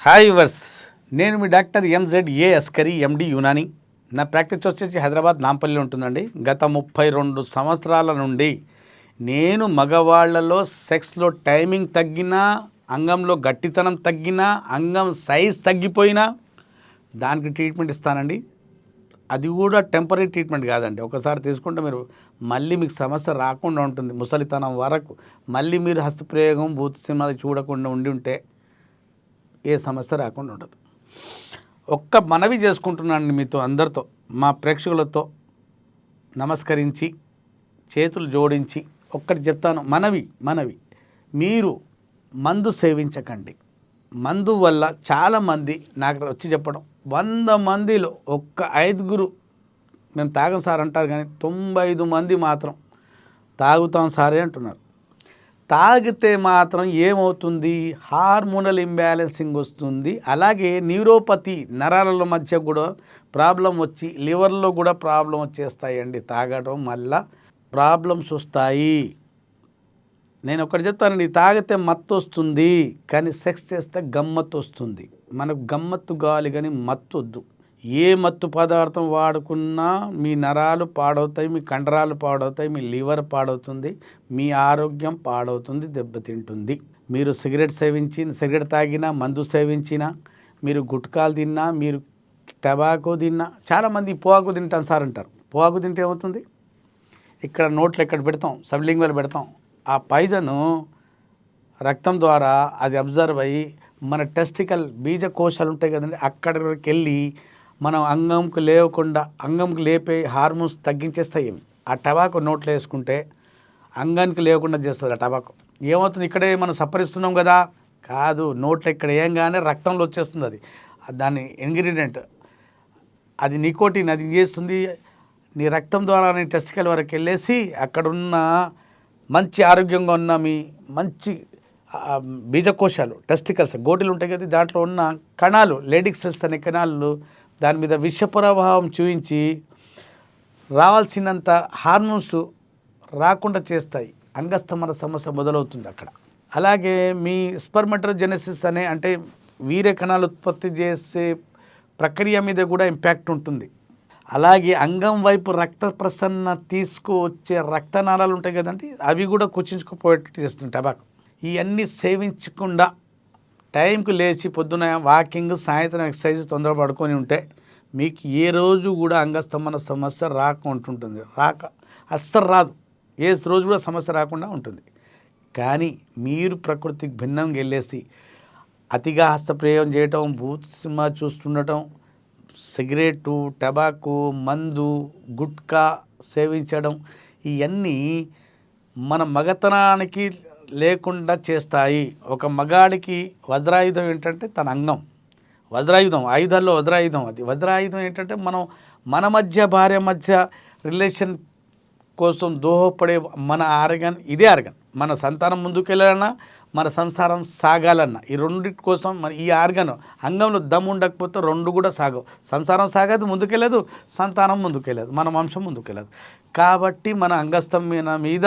Hi yours, నేను మీ doctor ఎంజెడ్ఏ Askari ఎండి యునాని. నా practice వచ్చేసి హైదరాబాద్ నాంపల్లి ఉంటుందండి. గత 32 సంవత్సరాల నుండి నేను మగవాళ్లలో సెక్స్లో టైమింగ్ తగ్గినా, అంగంలో గట్టితనం తగ్గినా, అంగం సైజ్ తగ్గిపోయినా దానికి ట్రీట్మెంట్ ఇస్తానండి. అది కూడా టెంపరీ ట్రీట్మెంట్ కాదండి. ఒకసారి తీసుకుంటే మీరు మళ్ళీ మీకు సమస్య రాకుండా ఉంటుంది. ముసలితనం వరకు మళ్ళీ మీరు హస్తప్రయోగం భూత సినిమాలు చూడకుండా ఉంటే ఏ సమస్య రాకుండా ఉండదు. ఒక్క మనవి చేసుకుంటున్నాను మీతో, అందరితో, మా ప్రేక్షకులతో నమస్కరించి చేతులు జోడించి ఒక్కటి చెప్తాను. మనవి మీరు మందు సేవించకండి. మందు వల్ల చాలామంది నాకు వచ్చి చెప్పడం, 100 మందిలో ఒక్క 5గురు మేము తాగం సార్ అంటారు, కానీ 95 మంది మాత్రం తాగుతాం సారే అంటున్నారు. తాగితే మాత్రం ఏమవుతుంది? హార్మోనల్ ఇంబ్యాలెన్సింగ్ వస్తుంది. అలాగే న్యూరోపతి, నరాల మధ్య కూడా ప్రాబ్లం వచ్చి లివర్లో కూడా ప్రాబ్లం వచ్చేస్తాయండి. తాగడం మళ్ళా ప్రాబ్లమ్స్ వస్తాయి. నేను ఒకటి చెప్తానండి, తాగితే మత్తు వస్తుంది, కానీ సెక్స్ చేస్తే గమ్మత్తు వస్తుంది. మనకు గమ్మత్తు కావాలి, కానీ మత్తు వద్దు. ఏ మత్తు పదార్థం వాడుకున్నా మీ నరాలు పాడవుతాయి, మీ కండరాలు పాడవుతాయి, మీ లివర్ పాడవుతుంది, మీ ఆరోగ్యం పాడవుతుంది, దెబ్బతింటుంది. మీరు సిగరెట్ తాగినా, మందు సేవించినా, మీరు గుట్కాలు తిన్నా, మీరు టబాకో తిన్నా, చాలామంది పొగాకు తింటాను సార్ అంటారు. పొగాకు తింటే ఏమవుతుంది? ఇక్కడ నోట్లో ఎక్కడ పెడతాం, సబ్లింగ్వల్ పెడతాం. ఆ పాయిజను రక్తం ద్వారా అది అబ్జర్వ్ అయ్యి మన టెస్టికల్ బీజకోశాలు ఉంటాయి కదండి, అక్కడికి వెళ్ళి మనం అంగంకు లేపే హార్మోన్స్ తగ్గించేస్తాయి. ఆ టబాకో నోట్లో వేసుకుంటే అంగానికి లేకుండా చేస్తుంది. ఆ టబాకో ఏమవుతుంది? ఇక్కడే మనం సప్పరిస్తున్నాం కదా, కాదు, నోట్లో ఇక్కడ ఏంగానే రక్తంలో వచ్చేస్తుంది. అది దాని ఇంగ్రీడియంట్, అది నికోటిన్. అది చేస్తుంది నీ రక్తం ద్వారా నీ టెస్టికల్ వరకు వెళ్ళేసి అక్కడున్న మంచి ఆరోగ్యంగా ఉన్న మీ మంచి బీజకోశాలు, టెస్టికల్స్, గోటిలు ఉంటాయి కదా, దాంట్లో ఉన్న కణాలు, లేడిక్ సెల్స్ అనే కణాలు దాని మీద విషప్రభావం చూపించి రావాల్సినంత హార్మోన్స్ రాకుండా చేస్తాయి. అంగస్తమన సమస్య మొదలవుతుంది అక్కడ. అలాగే మీ స్పర్మటోజెనెసిస్ అంటే వీర్య కణాలు ఉత్పత్తి చేసే ప్రక్రియ మీద కూడా ఇంపాక్ట్ ఉంటుంది. అలాగే అంగం వైపు రక్త ప్రసరణ తీసుకువచ్చే రక్తనాళాలు ఉంటాయి కదండి, అవి కూడా కుచించుకుపోయేటట్టు చేస్తుంది టబాకో. ఇవన్నీ సేవించకుండా టైంకు లేచి పొద్దున వాకింగ్, సాయంత్రం ఎక్సర్సైజ్, తొందర పడుకొని ఉంటే మీకు ఏ రోజు కూడా అంగస్తంభన సమస్య రాకుంటుంటుంది. అస్సలు రాదు. ఏ రోజు కూడా సమస్య రాకుండా ఉంటుంది. కానీ మీరు ప్రకృతికి భిన్నంగా వెళ్ళేసి అతిగా హస్తప్రయోగం చేయటం, భూత సినిమా చూస్తుండటం, సిగరెట్టు, టబాకు, మందు, గుట్కా సేవించడం, ఇవన్నీ మన మగతనానికి లేకుండా చేస్తాయి. ఒక మగాడికి వజ్రాయుధం ఏంటంటే తన అంగం. వజ్రాయుధం, ఆయుధాల్లో వజ్రాయుధం. అది వజ్రాయుధం ఏంటంటే మన మధ్య, భార్య మధ్య రిలేషన్ కోసం దోహపడే మన ఆర్గన్, ఇదే ఆర్గన్. మన సంతానం ముందుకెళ్ళాలన్నా, మన సంసారం సాగాలన్నా, ఈ రెండింటి కోసం మన ఈ ఆర్గన్, అంగంలో దమ్ము ఉండకపోతే రెండు కూడా సాగవు. సంసారం సాగదు, ముందుకెళ్ళదు, సంతానం ముందుకెళ్ళదు, మన వంశం ముందుకెళ్ళదు. కాబట్టి మన అంగస్తంభన మీద,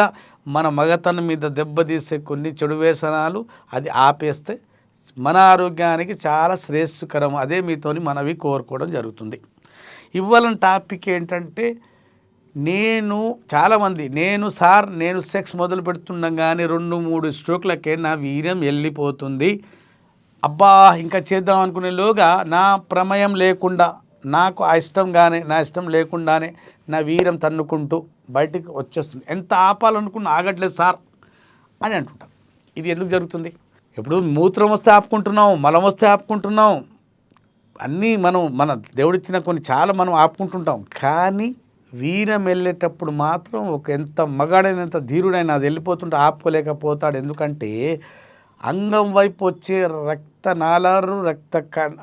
మన మగతనం మీద దెబ్బతీసే కొన్ని చెడు వ్యసనాలు అది ఆపేస్తే మన ఆరోగ్యానికి చాలా శ్రేయస్కరం. అదే మీతోని మనవి కోరుకోవడం జరుగుతుంది. ఇవ్వాలని టాపిక్ ఏంటంటే, చాలామంది నేను సెక్స్ మొదలు పెడుతుండగానే 2-3 స్ట్రోక్లకే నా వీర్యం వెళ్ళిపోతుంది, అబ్బా ఇంకా చేద్దాం అనుకునేలోగా నా ప్రమేయం లేకుండా, నాకు నా ఇష్టం లేకుండానే నా వీర్యం తన్నుకుంటూ బయటికి వచ్చేస్తుంది. ఎంత ఆపాలనుకున్నా ఆగట్లేదు సార్ అని అంటుంటాం. ఇది ఎందుకు జరుగుతుంది? ఇప్పుడు మూత్రం వస్తే ఆపుకుంటున్నాం, మలం వస్తే ఆపుకుంటున్నాం, అన్నీ మన దేవుడిచ్చిన కొన్ని చాలా మనం ఆపుకుంటుంటాం. కానీ వీర్యం వెళ్ళేటప్పుడు మాత్రం ఎంత మగాడైన, ఎంత ధీరుడైనా అది వెళ్ళిపోతుంటే ఆపుకోలేకపోతాడు. ఎందుకంటే అంగం వైపు వచ్చే రక్తనాళాలు,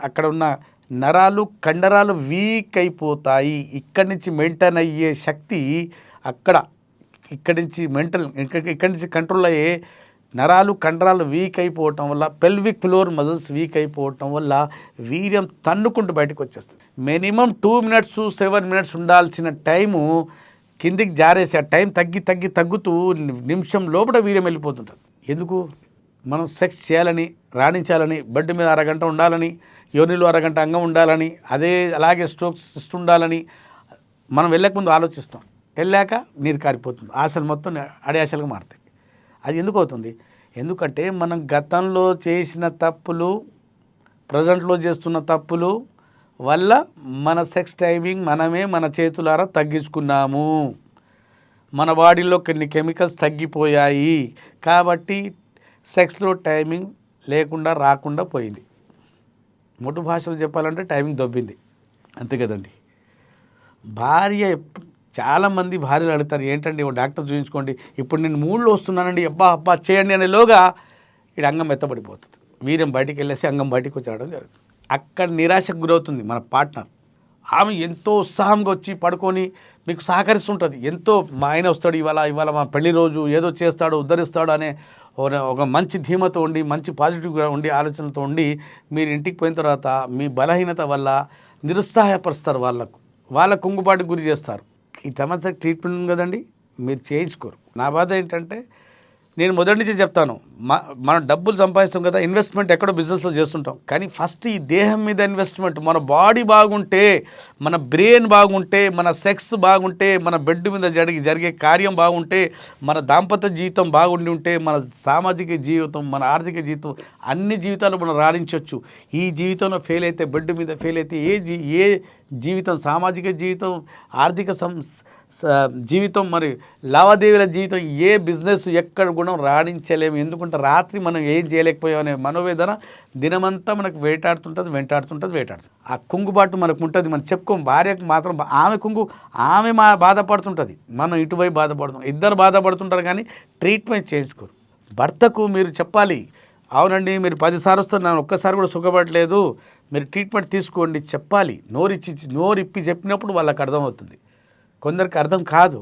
అక్కడ ఉన్న నరాలు, కండరాలు వీక్ అయిపోతాయి. ఇక్కడి నుంచి మెయింటైన్ అయ్యే శక్తి ఇక్కడి నుంచి కంట్రోల్ అయ్యే నరాలు, కండరాలు వీక్ అయిపోవటం వల్ల, పెల్విక్ ఫ్లోర్ మజిల్స్ వీక్ అయిపోవటం వల్ల వీర్యం తన్నుకుంటూ బయటకు వచ్చేస్తుంది. మినిమం 2 minutes 7 minutes ఉండాల్సిన టైము కిందికి జారేసి ఆ టైం తగ్గుతూ నిమిషం లోపల వీర్యం వెళ్ళిపోతుంటుంది. ఎందుకు? మనం సెక్స్ చేయాలని రాణించాలని, బెడ్ మీద అరగంట ఉండాలని, యోనిలో అరగంట అంగం ఉండాలని, అదే అలాగే స్ట్రోక్స్ ఉండాలని మనం వెళ్ళకముందు ఆలోచిస్తాం. వెళ్ళాక నీరు కారిపోతుంది, ఆశలు మొత్తం అడియాశలుగా మారుతాయి. అది ఎందుకు అవుతుంది? ఎందుకంటే మనం గతంలో చేసిన తప్పులు, ప్రజెంట్లో చేస్తున్న తప్పులు వల్ల మన సెక్స్ టైమింగ్ మనమే మన చేతులారా తగ్గించుకున్నాము. మన బాడీలో కొన్ని కెమికల్స్ తగ్గిపోయాయి కాబట్టి సెక్స్లో టైమింగ్ లేకుండా రాకుండా పోయింది. మొట్టు భాషలో చెప్పాలంటే టైమింగ్ దొబ్బింది, అంతే కదండి. భార్య చాలామంది భార్యలు అడుగుతారు, ఏంటండి ఓ డాక్టర్ చూపించుకోండి, ఇప్పుడు నేను మూడ్లో వస్తున్నానండి, అబ్బా చేయండి అనేలోగా ఇక్కడ అంగం ఎత్తబడిపోతుంది, వీర్యం బయటికి వెళ్ళేసి అంగం బయటికి వచ్చేయడం జరుగుతుంది. అక్కడ నిరాశకు గురవుతుంది మన పార్ట్నర్. ఆమె ఎంతో ఉత్సాహంగా వచ్చి పడుకొని మీకు సహకరిస్తుంటుంది, ఎంతో మా ఆయన వస్తాడు, ఇవాళ మా పెళ్లి రోజు ఏదో చేస్తాడు, ఉద్ధరిస్తాడు అనే ఒక మంచి ధీమతో ఉండి, మంచి పాజిటివ్గా ఉండి, ఆలోచనతో ఉండి మీరు ఇంటికి పోయిన తర్వాత మీ బలహీనత వల్ల నిరుత్సాహపరుస్తారు, వాళ్ళ కుంగుబాటుకు గురి చేస్తారు. ఈ సమస్యకి ట్రీట్మెంట్ ఉంది కదండి, మీరు చేయించుకోరు. నా బాధ ఏంటంటే నేను మొదటి నుంచి చెప్తాను, మనం డబ్బులు సంపాదిస్తాం కదా, ఇన్వెస్ట్మెంట్ ఎక్కడో బిజినెస్లో చేస్తుంటాం, కానీ ఫస్ట్ ఈ దేహం మీద ఇన్వెస్ట్మెంట్. మన బాడీ బాగుంటే, మన బ్రెయిన్ బాగుంటే, మన సెక్స్ బాగుంటే, మన బెడ్ మీద జరిగే కార్యం బాగుంటే, మన దాంపత్య జీవితం బాగుండి ఉంటే, మన సామాజిక జీవితం, మన ఆర్థిక జీవితం, అన్ని జీవితాలు మనం రాణించవచ్చు. ఈ జీవితంలో ఫెయిల్ అయితే, బెడ్ మీద ఫెయిల్ అయితే ఏ జీవితం, సామాజిక జీవితం, ఆర్థిక జీవితం, మరి లావాదేవీల జీవితం, ఏ బిజినెస్ ఎక్కడ కూడా రాణించలేము. ఎందుకంటే రాత్రి మనం ఏం చేయలేకపోయామనే మనోవేదన దినమంతా మనకు వెంటాడుతుంటుంది. ఆ కుంగుబాటు మనకు ఉంటుంది, మనం చెప్పుకోం. భార్యకు మాత్రం ఆమె బాధపడుతుంటుంది, మనం ఇటువైపు బాధపడుతున్నాం, ఇద్దరు బాధపడుతుంటారు, కానీ ట్రీట్మెంట్ చేయించుకోరు. భర్తకు మీరు చెప్పాలి, అవునండి మీరు 10 సార్లు వస్తారు, నేను ఒక్కసారి కూడా సుఖపడలేదు, మీరు ట్రీట్మెంట్ తీసుకోండి చెప్పాలి. నోరిప్పి చెప్పినప్పుడు వాళ్ళకి అర్థమవుతుంది. కొందరికి అర్థం కాదు,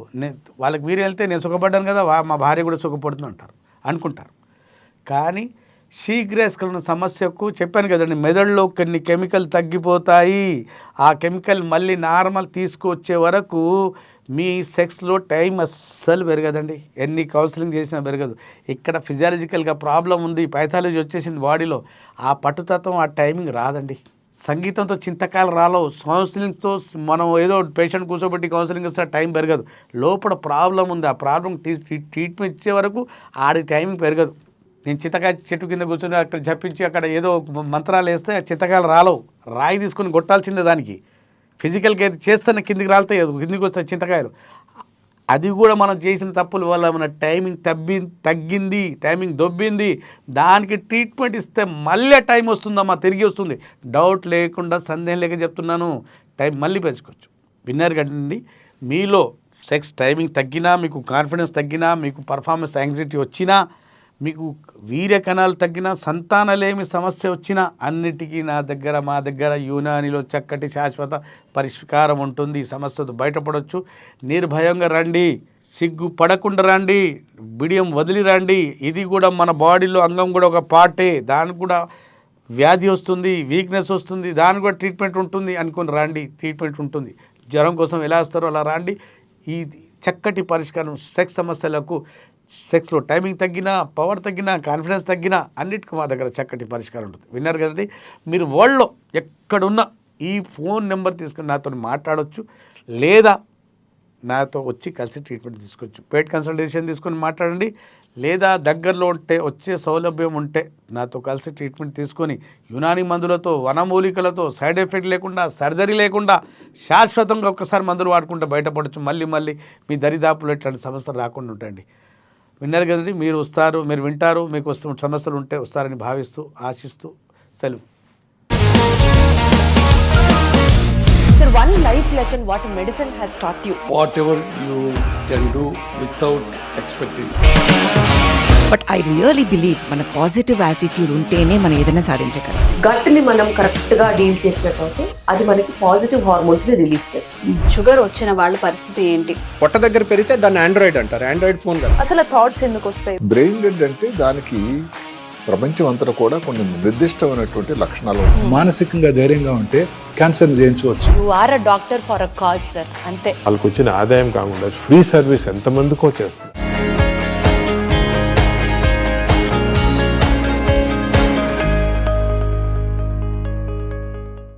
వాళ్ళకి వీరు వెళ్తే నేను సుఖపడ్డాను కదా, మా భార్య కూడా సుఖపడుతుంది అనుకుంటారు. కానీ శీఘ్రస్ఖలన సమస్యకు చెప్పాను కదండి, మెదడులో కొన్ని కెమికల్ తగ్గిపోతాయి. ఆ కెమికల్ మళ్ళీ నార్మల్ తీసుకొచ్చే వరకు మీ సెక్స్లో టైం అస్సలు పెరగదండి, ఎన్ని కౌన్సిలింగ్ చేసినా పెరగదు. ఇక్కడ ఫిజియాలజికల్గా ప్రాబ్లం ఉంది, పైథాలజీ వచ్చేసింది బాడీలో, ఆ పట్టుతత్వం, ఆ టైమింగ్ రాదండి. సంగీతంతో చింతకాయలు రాలవు, కౌన్సిలింగ్తో మనం ఏదో పేషెంట్ కూర్చోబెట్టి కౌన్సిలింగ్ ఇస్తే టైం పెరగదు. లోపల ప్రాబ్లం ఉంది, ఆ ప్రాబ్లం ట్రీట్మెంట్ ఇచ్చే వరకు ఆడి టైమింగ్ పెరగదు. నేను చింతకాయ చెట్టు కింద కూర్చొని అక్కడ చెప్పించి అక్కడ ఏదో మంత్రాలు వేస్తే ఆ చింతకాయలు రాలవు, రాయి తీసుకొని కొట్టాల్సిందే. దానికి ఫిజికల్గా అయితే చేస్తేనే కిందికి రాలితే కిందికి వస్తాయి చింతకాయలు. అది కూడా మనం చేసిన తప్పుల వల్ల మన టైమింగ్ తగ్గింది, టైమింగ్ దొబ్బింది. దానికి ట్రీట్మెంట్ ఇస్తే మళ్ళీ టైం వస్తుందమ్మా, తిరిగి వస్తుంది. డౌట్ లేకుండా, సందేహం లేక చెప్తున్నాను, టైం మళ్ళీ పెంచుకోవచ్చు. విన్నర్ కండి, మీలో సెక్స్ టైమింగ్ తగ్గినా, మీకు కాన్ఫిడెన్స్ తగ్గినా, మీకు పర్ఫార్మెన్స్ యాంగ్జైటీ వచ్చినా, మీకు వీర్య కణాలు తగ్గినా, సంతానలేమి సమస్య వచ్చినా, అన్నిటికీ మా దగ్గర యునానిలో చక్కటి శాశ్వత పరిష్కారం ఉంటుంది. ఈ సమస్యతో బయటపడవచ్చు. నిర్భయంగా రండి, సిగ్గు పడకుండా రండి, బిడియం వదిలి రండి. ఇది కూడా మన బాడీలో అంగం కూడా ఒక పార్టే, దానికి కూడా వ్యాధి వస్తుంది, వీక్నెస్ వస్తుంది, దానికి కూడా ట్రీట్మెంట్ ఉంటుంది అనుకుని రండి, ట్రీట్మెంట్ ఉంటుంది. జ్వరం కోసం ఎలా వస్తారో అలా రండి. ఈ చక్కటి పరిష్కారం సెక్స్ సమస్యలకు, సెక్స్లో టైమింగ్ తగ్గినా, పవర్ తగ్గినా, కాన్ఫిడెన్స్ తగ్గినా అన్నిటికీ మా దగ్గర చక్కటి పరిష్కారం ఉంటుంది. విన్నారు కదండి, మీరు వరల్డ్లో ఎక్కడున్నా ఈ ఫోన్ నెంబర్ తీసుకుని నాతో మాట్లాడవచ్చు, లేదా నాతో వచ్చి కలిసి ట్రీట్మెంట్ తీసుకోవచ్చు. పెయిడ్ కన్సల్టేషన్ తీసుకొని మాట్లాడండి, లేదా దగ్గరలో ఉంటే వచ్చే సౌలభ్యం ఉంటే నాతో కలిసి ట్రీట్మెంట్ తీసుకొని యునాని మందులతో, వనమూలికలతో, సైడ్ ఎఫెక్ట్ లేకుండా, సర్జరీ లేకుండా శాశ్వతంగా ఒక్కసారి మందులు వాడుకుంటే బయటపడవచ్చు. మళ్ళీ మీ దరిదాపులు ఇట్లాంటి సమస్యలు రాకుండా ఉంటాయండి. విన్నారు కదండి, మీరు వస్తారు, మీరు వింటారు, మీకు సమస్యలు ఉంటే వస్తారని భావిస్తూ, ఆశిస్తూ సెలవు. Sir, one life lesson what medicine has taught you. Whatever you can do without expecting. But I really believe మన పాజిటివ్ యాటిట్యూడ్ ఉంటేనే మనం ఏదైనా సాధించగలం. గట్ని మనం కరెక్ట్గా డీల్ చేసినట్లయితే అది మనకి పాజిటివ్ హార్మోన్స్ని రిలీజ్ చేస్తుంది. షుగర్ వచ్చిన వాళ్ళ పరిస్థితి ఏంటి? పొట్ట దగ్గర పెరిగితే దాన్ని ఆండ్రాయిడ్ అంటారు, ఆండ్రాయిడ్ ఫోన్ కదా. అసలు థాట్స్ ఎందుకు వస్తాయి? బ్రెయిన్ డెడ్ అంటే దానికి ప్రపంచం అంతా కూడా కొన్ని నిర్దిష్టమైనటువంటి లక్షణాలు. మానసికంగా ధైర్యంగా ఉంటే క్యాన్సర్ జయించవచ్చు. You are a doctor for a cause sir, అంతే. వాళ్ళకి వచ్చిన ఆదాయం కాకుండా ఫ్రీ సర్వీస్ ఎంతమందికో చేస్తుంది.